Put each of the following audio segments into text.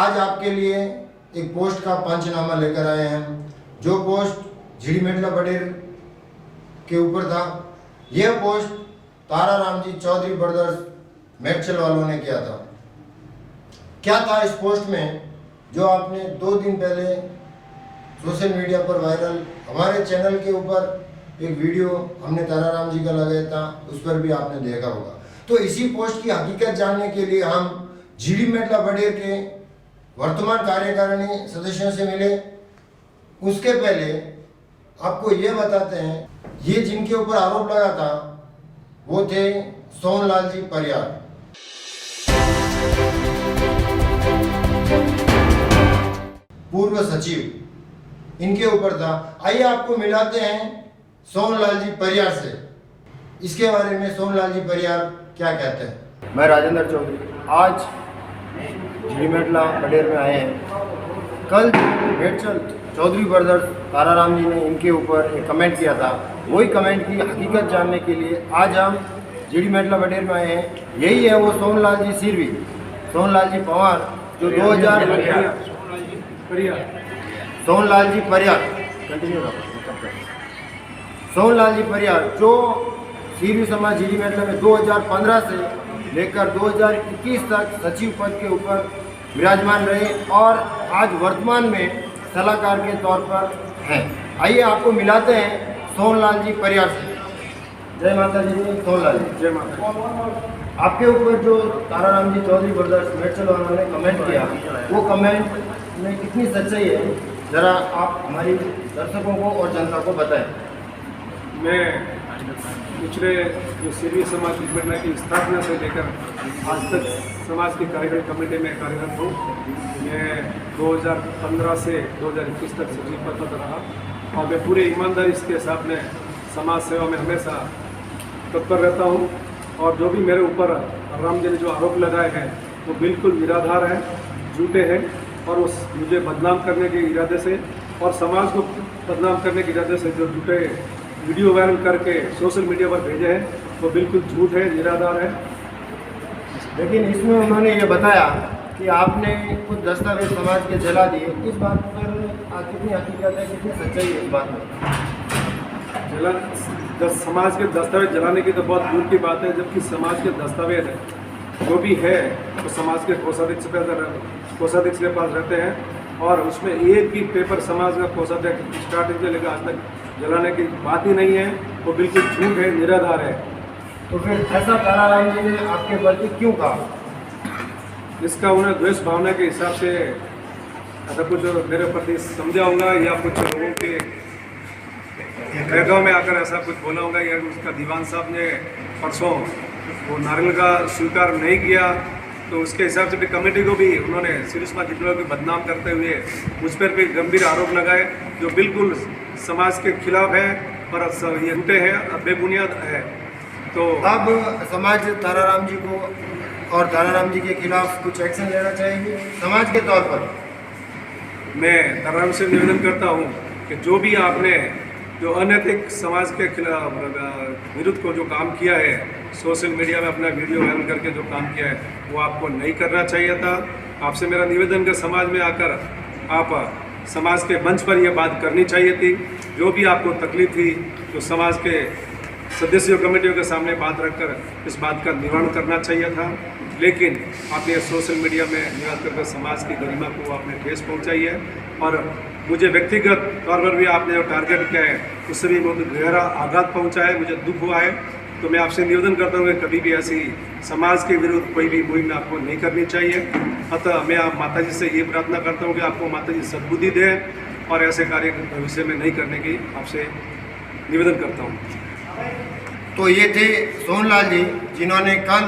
आज आपके लिए एक पोस्ट का पंचनामा लेकर आए हैं। जो पोस्ट झिड़ी मेटला बडेर के ऊपर था, यह पोस्ट तारा राम जी चौधरी ब्रदर्स मेटचल वालों ने किया था। क्या था इस पोस्ट में, जो आपने 2 दिन पहले सोशल मीडिया पर वायरल हमारे चैनल के ऊपर एक वीडियो हमने तारा राम जी का लगाया था, उस पर भी आपने देखा होगा। तो इसी पोस्ट की हकीकत जानने के लिए हम झिड़ी मेटला बडेर के वर्तमान कार्यकारिणी सदस्यों से मिले। उसके पहले आपको ये बताते हैं, ये जिनके ऊपर आरोप लगा था वो थे सोनलाल जी परियार। पूर्व सचिव इनके ऊपर था। आइए आपको मिलाते हैं सोनलाल जी परियार से। इसके बारे में सोनलाल जी परियार क्या कहते हैं। मैं राजेंद्र चौधरी आज झिड़ी मेटला बडेर में आए हैं। कल मेटचल चौधरी ब्रदर्स तारा राम जी ने इनके ऊपर एक कमेंट किया था, वही कमेंट की हकीकत जानने के लिए आज हम झिड़ी मेटला बडेर में आए हैं। यही है वो सोनलाल जी सिरवी, सोनलाल जी पवार, जो 2000 सोनलाल जी परियार कंटिन्यू सोनलाल जी परियार जो सिरवी समाज झिड़ी मेटला में 2015 से लेकर 2021 तक सचिव पद के ऊपर विराजमान रहे और आज वर्तमान में सलाहकार के तौर पर हैं। आइए आपको मिलाते हैं सोनलाल जी परियार से। जय माता जी। सोनलाल जी जय माता। आपके ऊपर जो तारा राम जी चौधरी ब्रदर्स मेटचल वालों ने कमेंट किया, वो कमेंट में कितनी सच्चाई है, ज़रा आप हमारी दर्शकों को और जनता को बताएं। मैं पिछले जो सिरवी समाज संगठन की स्थापना से लेकर आज तक समाज की कार्यकारी कमेटी में कार्यरत हूँ। मैं 2015 से 2021 तक सचिव पद पर रहा और मैं पूरे ईमानदारी के साथ में समाज सेवा में हमेशा तत्पर रहता हूँ। और जो भी मेरे ऊपर राम जी ने जो आरोप लगाए हैं वो बिल्कुल निराधार है, झूठे हैं और उस मुझे बदनाम करने के इरादे से और समाज को बदनाम करने के इरादे से जो झूठे वीडियो वायरल करके सोशल मीडिया पर भेजे हैं वो बिल्कुल झूठ है, निराधार है। लेकिन इसमें उन्होंने ये बताया कि आपने कुछ दस्तावेज समाज के जला दिए। इस बात पर कितनी हकीकत है, कितनी सच्चाई है इस बात में? समाज के दस्तावेज जलाने की तो बहुत दूर की बात है, जबकि समाज के दस्तावेज जो भी है तो समाज के कोषाध्यक्ष के पास रहते हैं और उसमें एक भी पेपर समाज का कोषाध्यक्ष स्टार्टिंग से लेकर आज तक जलाने की बात ही नहीं है। वो बिल्कुल झूठ है, निराधार है। तो फिर ऐसा तारा राम जी ने आपके प्रति क्यों कहा? इसका उन्हें द्वेष भावना के हिसाब से ऐसा कुछ मेरे प्रति समझा होगा या कुछ लोगों के बैगाव में आकर ऐसा कुछ बोला होगा, या उसका दीवान साहब ने परसों वो नारियल का स्वीकार नहीं किया तो उसके हिसाब से भी कमेटी को भी उन्होंने सिरवी समाज जितने को बदनाम करते हुए उस पर भी गंभीर आरोप लगाए जो बिल्कुल समाज के खिलाफ है और ये झूठे हैं और बेबुनियाद है। तो अब समाज तारा राम जी को और तारा राम जी के खिलाफ कुछ एक्शन लेना चाहेंगे समाज के तौर पर। मैं तारा राम से निवेदन करता हूँ कि जो भी आपने जो अनैतिक समाज के खिलाफ विरुद्ध को जो काम किया है, सोशल मीडिया में अपना वीडियो वायरल करके जो काम किया है वो आपको नहीं करना चाहिए था। आपसे मेरा निवेदन कि समाज में आकर आप समाज के मंच पर यह बात करनी चाहिए थी। जो भी आपको तकलीफ थी तो समाज के सदस्यों कमेटियों के सामने बात रखकर इस बात का निवारण करना चाहिए था, लेकिन आपने सोशल मीडिया में निवास करके समाज की गरिमा को आपने ठेस पहुँचाई है और मुझे व्यक्तिगत तौर पर भी आपने जो टारगेट किया है उससे भी बहुत गहरा आघात पहुँचा है, मुझे दुख हुआ है। तो मैं आपसे निवेदन करता हूँ कि कभी भी ऐसी समाज के विरुद्ध कोई भी मुहिम आपको नहीं करनी चाहिए। अतः मैं आप माता जी से ये प्रार्थना करता हूँ कि आपको माता जी सद्बुद्धि दें और ऐसे कार्य भविष्य में नहीं करने की आपसे निवेदन करता हूँ। तो ये थे सोनलाल जी, जिन्होंने कल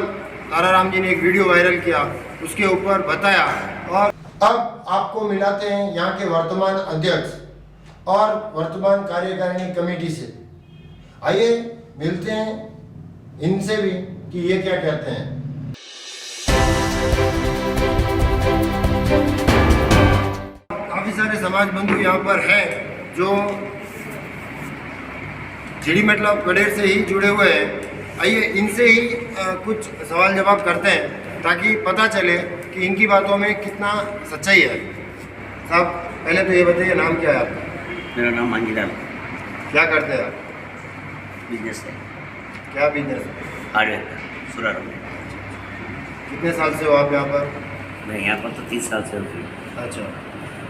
तारा राम जी ने एक वीडियो वायरल किया, उसके ऊपर बताया। और अब आपको मिलाते हैं यहाँ के वर्तमान अध्यक्ष और वर्तमान कार्यकारिणी कमेटी से। आइए मिलते हैं इनसे भी कि ये क्या कहते हैं। काफी सारे समाज बंधु यहाँ पर हैं जो झिड़ी मेटला बडेर से ही जुड़े हुए हैं। आइए इनसे ही कुछ सवाल जवाब करते हैं ताकि पता चले कि इनकी बातों में कितना सच्चाई है। साहब पहले तो ये बताइए, नाम क्या है आपका? मेरा नाम मांगीलाल, क्या करते हैं आप? बिजनेस है, क्या बिजनेस है? हार्डवेयर का, सुरार में। कितने साल से हो आप यहाँ पर? मैं यहाँ पर तो 30 साल से हूँ। अच्छा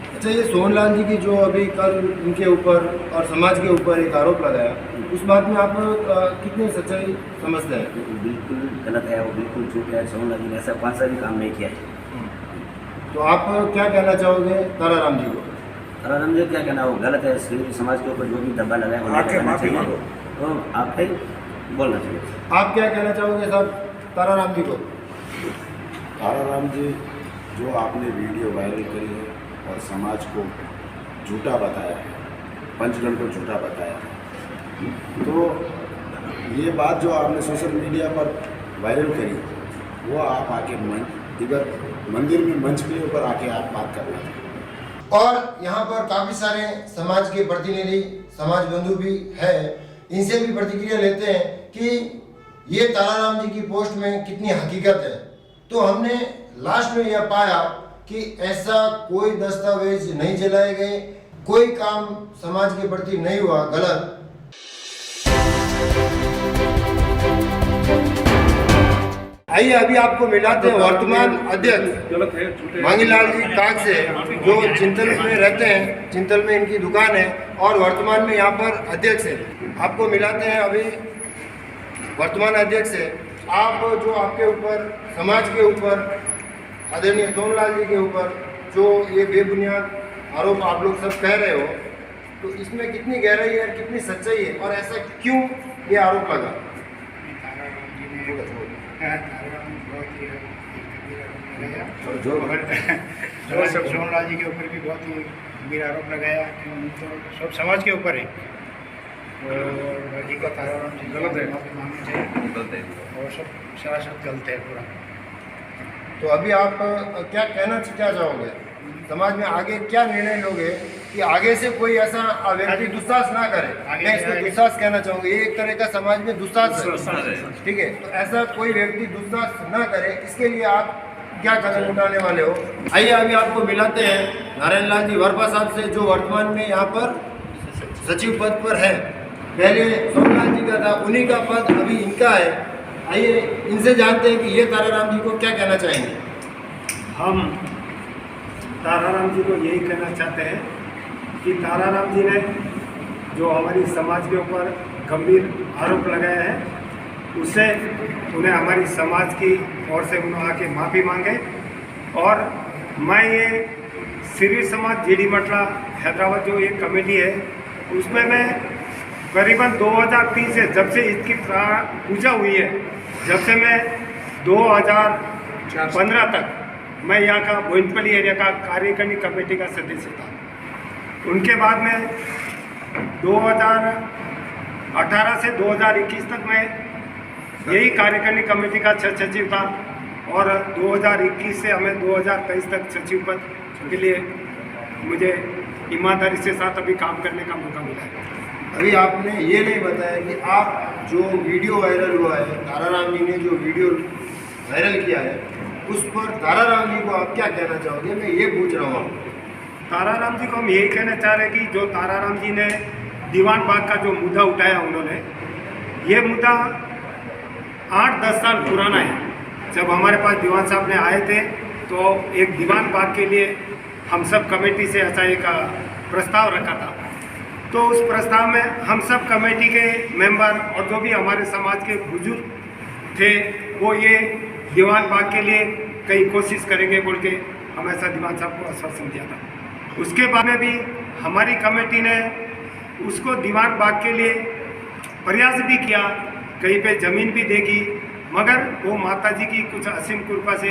अच्छा, ये सोनलाल जी की जो अभी कल उनके ऊपर और समाज के ऊपर एक आरोप लगाया, उस बात में आप कितनी सच्चाई समझते हैं? वो बिल्कुल गलत है, वो बिल्कुल झूठ है। सोनलाल जी ने ऐसा कौन सा भी काम नहीं किया है। तो आप क्या कहना चाहोगे ताराराम जी को? ताराराम जी क्या कहना, वो गलत है। सिविल समाज के ऊपर जो भी दब्बा लगाया वो नहीं करना चाहिए, तो आप फिर बोलना चाहिए। आप क्या कहना चाहोगे साहब ताराराम जी को? ताराराम जी, जो आपने वीडियो वायरल करी है और समाज को झूठा बताया है, पंचगढ़ को झूठा बताया है, तो ये बात जो आपने सोशल मीडिया पर वायरल करी, वो आप आके इधर मंदिर में मंच के ऊपर आके आप बात करना चाहिए। और यहाँ पर काफ़ी सारे समाज के प्रतिनिधि, समाज बंधु भी है, इनसे भी प्रतिक्रिया लेते हैं कि ये ताराराम जी की पोस्ट में कितनी हकीकत है। तो हमने लास्ट में यह पाया कि ऐसा कोई दस्तावेज नहीं जलाए गए, कोई काम समाज के प्रति नहीं हुआ गलत। आइए अभी आपको मिलाते हैं वर्तमान अध्यक्ष गलत है, झूठे मांगीलाल जी काग से, जो चिंतल में रहते हैं। चिंतल में इनकी दुकान है और वर्तमान में यहाँ पर अध्यक्ष है। आपको मिलाते हैं अभी वर्तमान अध्यक्ष से। आप जो आपके ऊपर, समाज के ऊपर, आदरणीय सोनलाल जी के ऊपर जो ये बेबुनियाद आरोप आप लोग सब कह रहे हो, तो इसमें कितनी गहराई है और कितनी सच्चाई है, और ऐसा क्यों ये आरोप लगा? सोनलाल जी के ऊपर भी बहुत ही गंभीर आरोप लगाया कि उनको सब समाज के ऊपर है, और जी का ताराराम जी गलत है, माफी मांगनी चाहिए, गलत है। और सब सरासर गलत है पूरा। तो अभी आप क्या कहना क्या चाहोगे? समाज में आगे क्या निर्णय लोगे कि आगे से कोई ऐसा व्यक्ति दुस्साहस ना करे? मैं इसको दुस्साहस कहना चाहूँगा, ये एक तरह का समाज में दुस्साहस है, ठीक है? तो ऐसा कोई व्यक्ति दुस्साहस ना करे, इसके लिए आप क्या कदम उठाने वाले हो? आइए अभी आपको मिलाते हैं नारायण लाल जी वर्पा साहब से, जो वर्तमान में यहाँ पर सचिव पद पर है। पहले सोनलाल जी का था, उन्हीं का पद अभी इनका है। आइए इनसे जानते हैं कि ये ताराराम जी को क्या कहना चाहेंगे। हम ताराराम जी को यही कहना चाहते हैं कि ताराराम जी ने जो हमारी समाज के ऊपर गंभीर आरोप लगाया है, उससे उन्हें हमारी समाज की ओर से उन्होंने आके माफ़ी मांगे। और मैं ये सिरी समाज जीडी मटला हैदराबाद जो एक कमेटी है, उसमें मैं करीबन 2003 से, जब से इसकी पूजा हुई है, जब से मैं 2015 तक मैं यहाँ का बोइनपल्ली एरिया का कार्यकारिणी कमेटी का सदस्य था। उनके बाद में 2018 से 2021 तक मैं यही कार्यकारिणी कमेटी का सचिव था, और 2021 से हमें 2023 तक सचिव पद के लिए मुझे ईमानदारी से साथ अभी काम करने का मौका मिला है। अभी आपने ये नहीं बताया कि आप जो वीडियो वायरल हुआ है, ताराराम जी ने जो वीडियो वायरल किया है, उस पर ताराराम जी को आप क्या कहना चाहोगे? मैं ये पूछ रहा हूँ। ताराराम जी को हम यही कहना चाह रहे हैं कि जो ताराराम जी ने दीवान बाग का जो मुद्दा उठाया, उन्होंने ये मुद्दा 8-10 साल पुराना है। जब हमारे पास दीवान साहब ने आए थे, तो एक दीवान बाग के लिए हम सब कमेटी से ऐसा एक प्रस्ताव रखा था। तो उस प्रस्ताव में हम सब कमेटी के मेंबर और जो भी हमारे समाज के बुजुर्ग थे, वो ये दीवान बाग के लिए कई कोशिश करेंगे बोल के हम ऐसा दीवान साहब को आश्वासन दिया था। उसके बाद में भी हमारी कमेटी ने उसको दीवान बाग के लिए प्रयास भी किया, कहीं पे ज़मीन भी देगी, मगर वो माता जी की कुछ असीम कृपा से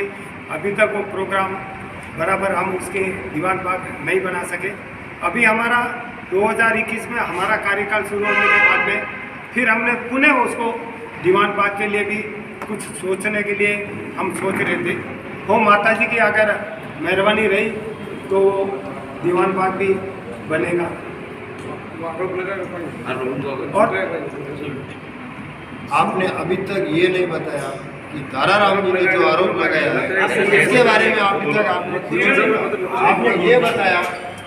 अभी तक वो प्रोग्राम बराबर हम उसके दीवान बाग नहीं बना सके। अभी हमारा 2021 में हमारा कार्यकाल शुरू होने के बाद में फिर हमने पुनः उसको दीवान बाग के लिए भी कुछ सोचने के लिए हम सोच रहे थे। वो माता जी की अगर मेहरबानी रही तो दीवान बाग भी बनेगा। और आपने अभी तक ये नहीं बताया कि ताराराम जी ने जो आरोप लगाया है इसके बारे में अभी तक आपने ये बताया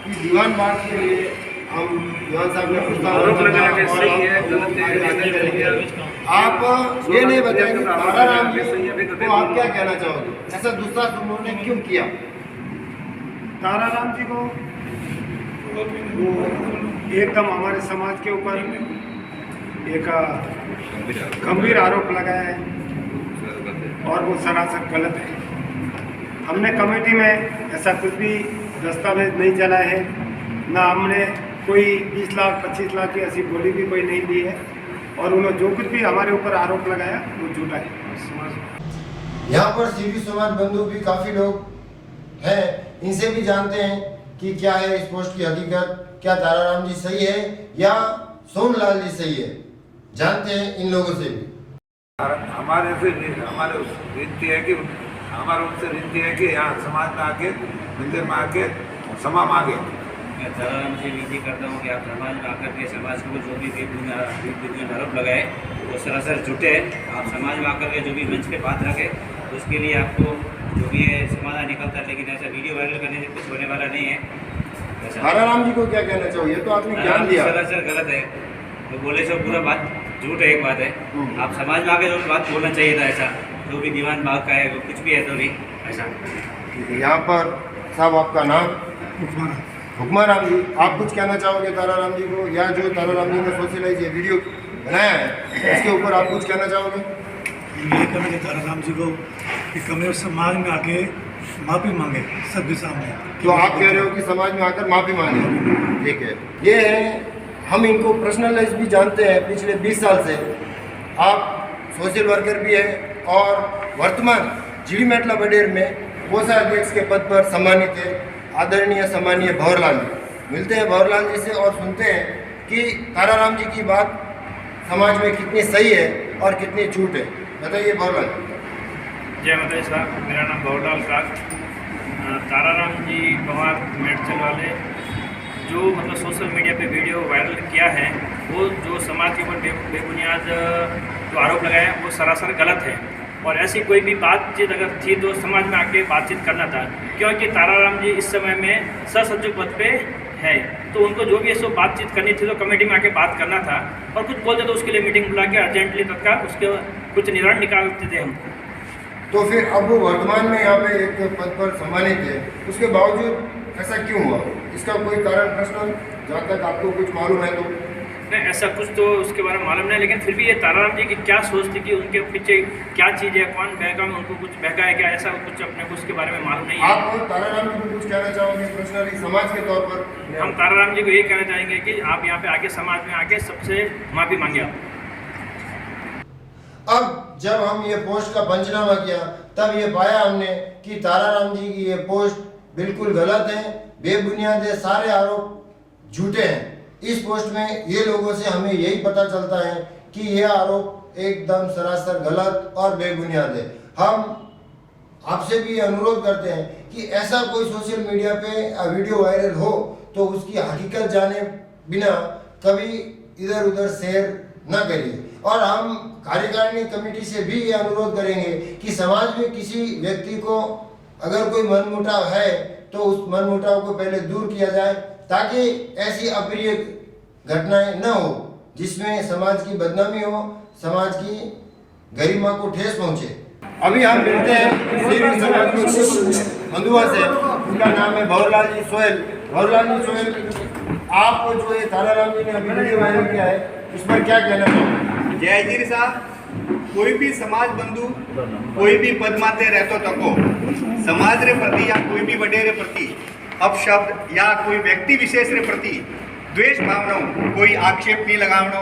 कि दीवान बाग के लिए हम दीवान साहब ने प्रस्ताव रखा है और आप ये नहीं बताया कि ताराराम जी को आप क्या कहना चाहोगे, ऐसा दूसरा उन्होंने क्यों किया? ताराराम जी को वो एकदम हमारे समाज के ऊपर एक गंभीर आरोप लगाया है और वो सरासर गलत है। हमने कमेटी में ऐसा कुछ भी दस्तावेज नहीं चला है, ना हमने कोई 20 लाख 25 लाख की ऐसी बोली भी कोई नहीं दी है और उन्होंने जो कुछ भी हमारे ऊपर आरोप लगाया वो झूठा है। यहाँ पर सीवी समाज बंधु भी काफ़ी लोग हैं, इनसे भी जानते हैं कि क्या है इस पोस्ट की हकीकत, क्या ताराराम जी सही है या सोनलाल जी सही है, जानते हैं इन लोगों से भी। हमारे विनती है कि हमारा उनसे विनती है कि यहाँ समाज में आके मंदिर में आके क्षमा मांगे। मैं ताराराम से विनती करता हूँ कि आप समाज में आकर के समाज को जो भी बेबुनियाद आरोप लगाए वो सरासर झूठे है। आप समाज में आकर के जो भी मंच पे बात रखें उसके लिए आपको जो भी है समाधान निकलता है, लेकिन ऐसा वीडियो वायरल करने से कुछ होने वाला नहीं है। ताराराम जी को क्या कहना चाहो, ये तो आपने ज्ञान दिया, सरासर गलत है, तो बोले सब पूरा बात झूठ है। एक बात है, आप समाज में आके जो बात बोलना चाहिए था, ऐसा जो भी दीवान बाग का है वो कुछ भी है तो भी ऐसा। यहाँ पर साहब आपका नाम? हुक्माराम जी, आप कुछ कहना चाहोगे ताराराम जी को, या जो ताराराम जी ने सोशलाइज ये वीडियो बनाया है इसके ऊपर आप कुछ कहना चाहोगे? ये कहना चाहिए ताराराम जी को कि कम समाज में आके माफ़ी मांगे सबके सामने। तो आप कह रहे हो कि समाज में आकर माफ़ी मांगे, ठीक है। ये है, हम इनको पर्सनलाइज भी जानते हैं पिछले 20 साल से। आप सोशल वर्कर भी हैं और वर्तमान जीडी मेटला बडेर में कोषाध्यक्ष के पद पर सम्मानित है आदरणीय सम्मानीय भंवरलाल जी। मिलते हैं भंवरलाल जी से और सुनते हैं कि ताराराम जी की बात समाज में कितनी सही है और कितनी झूठ है। बताइए भंवरलाल जी। जय माता साहब, मेरा नाम भंवरलाल साहब। ताराराम जी पवार मेडचल वाले जो मतलब सोशल मीडिया पे वीडियो वायरल किया है, वो जो समाज के ऊपर बेबुनियाद जो आरोप लगाए हैं वो सरासर गलत है। और ऐसी कोई भी बातचीत अगर थी तो समाज में आके बातचीत करना था, क्योंकि ताराराम जी इस समय में ससचिव पद पे है, तो उनको जो भी ऐसा बातचीत करनी थी तो कमेटी में आके बात करना था। और कुछ बोलते तो उसके लिए मीटिंग बुला के अर्जेंटली तत्काल उसके कुछ निवारण निकालते थे हम। तो फिर अब वो वर्तमान में यहाँ पे एक पद पर सम्मानित है, उसके बावजूद ऐसा क्यों हुआ? इसका कोई कारण प्रश्न जहाँ तक आपको कुछ मालूम है तो? नहीं, ऐसा कुछ तो उसके बारे में मालूम नहीं, लेकिन फिर भी ये ताराराम जी की क्या सोच थी कि उनके पीछे क्या चीज़ है, कौन बहका में उनको कुछ बहका है क्या, ऐसा कुछ अपने को उसके बारे में मालूम नहीं है। आप ताराराम जी को कुछ कहना चाहोगे पर्सनली समाज के तौर पर? हम ताराराम जी को ये कहना चाहेंगे कि आप यहाँ पे आके समाज में आके सबसे माफ़ी मांगे आप। अब जब हम ये पोस्ट का पंचनामा किया तब ये पाया हमने कि ताराराम जी की ये पोस्ट बिल्कुल गलत है, बेबुनियाद है, सारे आरोप झूठे हैं। इस पोस्ट में ये लोगों से हमें यही पता चलता है कि यह आरोप एकदम सरासर गलत और बेबुनियाद है। हम आपसे भी अनुरोध करते हैं कि ऐसा कोई सोशल मीडिया पे वीडियो वायरल हो तो उसकी हकीकत जाने बिना कभी इधर उधर शेयर न करिए। और हम कार्यकारिणी कमेटी से भी ये अनुरोध करेंगे कि समाज में किसी व्यक्ति को अगर कोई मनमुटाव है तो उस मनमुटाव को पहले दूर किया जाए, ताकि ऐसी अप्रिय घटनाएं न हो जिसमें समाज की बदनामी हो, समाज की गरिमा को ठेस पहुंचे। अभी हम मिलते हैं सीवी समाज के बंधुओं से, उनका नाम है भंवरलाल जी सोहेल। भंवरलाल जी सोहेल, आप जो ये ताराराम जी ने अभी वीडियो वायरल किया है उस पर क्या कहना चाहोगे? जय जी साहब, कोई भी समाज बंधु कोई भी पद माते रहतो तको समाज रे प्रति या कोई भी वडेरे प्रति अपशब्द या कोई व्यक्ति विशेष रे प्रति द्वेष भावना, कोई आक्षेप नहीं लगावना,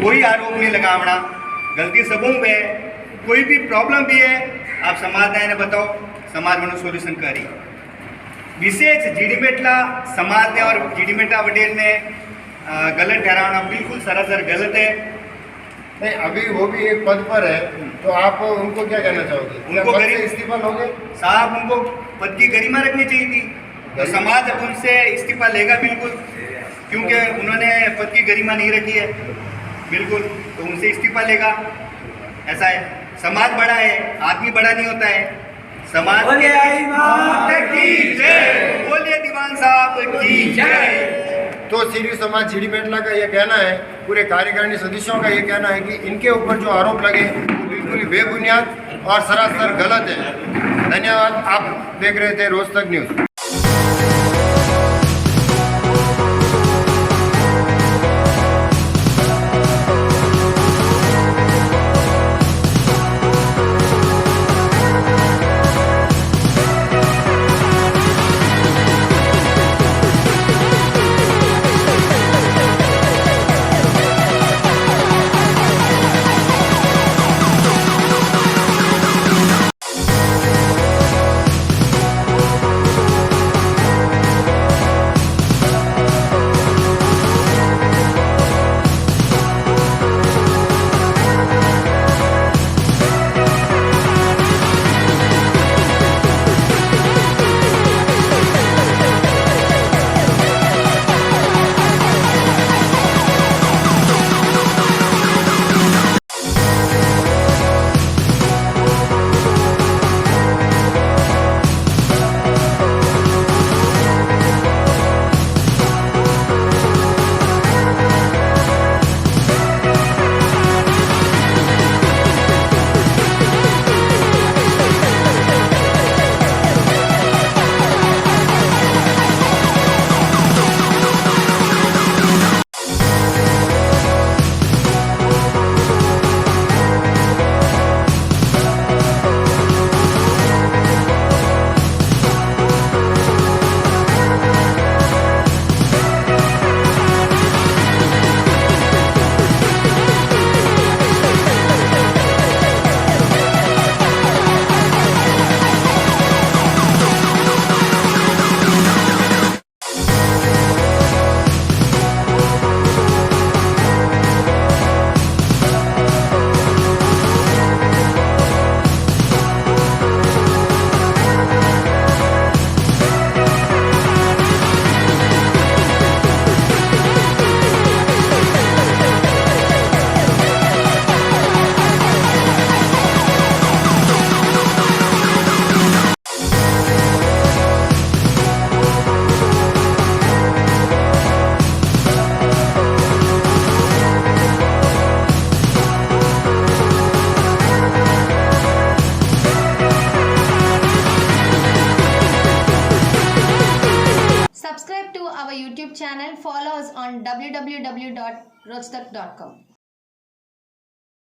कोई आरोप नहीं लगावना। गलती सबों पे कोई भी प्रॉब्लम भी है आप समाज ने बताओ, समाज में सोल्यूशन करी। विशेष जीडी मेटला समाज ने और जीडी मेटला वडेर ने गलत ठहराना बिल्कुल सरासर गलत है। नहीं, अभी वो भी एक पद पर है तो आप उनको क्या कहना चाहोगे? उनको पद से इस्तीफा लोगे? साहब, उनको पद की गरिमा रखनी चाहिए थी, तो समाज अब उनसे इस्तीफा लेगा बिल्कुल, क्योंकि उन्होंने पद की गरिमा नहीं रखी है बिल्कुल, तो उनसे इस्तीफा लेगा, ऐसा है। समाज बड़ा है, आदमी बड़ा नहीं होता है। समाज की जय, बोलिए दीवान साहब की जय। तो सीरी समाज झिड़ी मेटला का ये कहना है, पूरे कार्यकारिणी सदस्यों का ये कहना है कि इनके ऊपर जो आरोप लगे वो बिल्कुल बेबुनियाद और सरासर गलत है। धन्यवाद। आप देख रहे थे रोज तक news. Subscribe to our YouTube channel. Follow us on www.rojtak.com.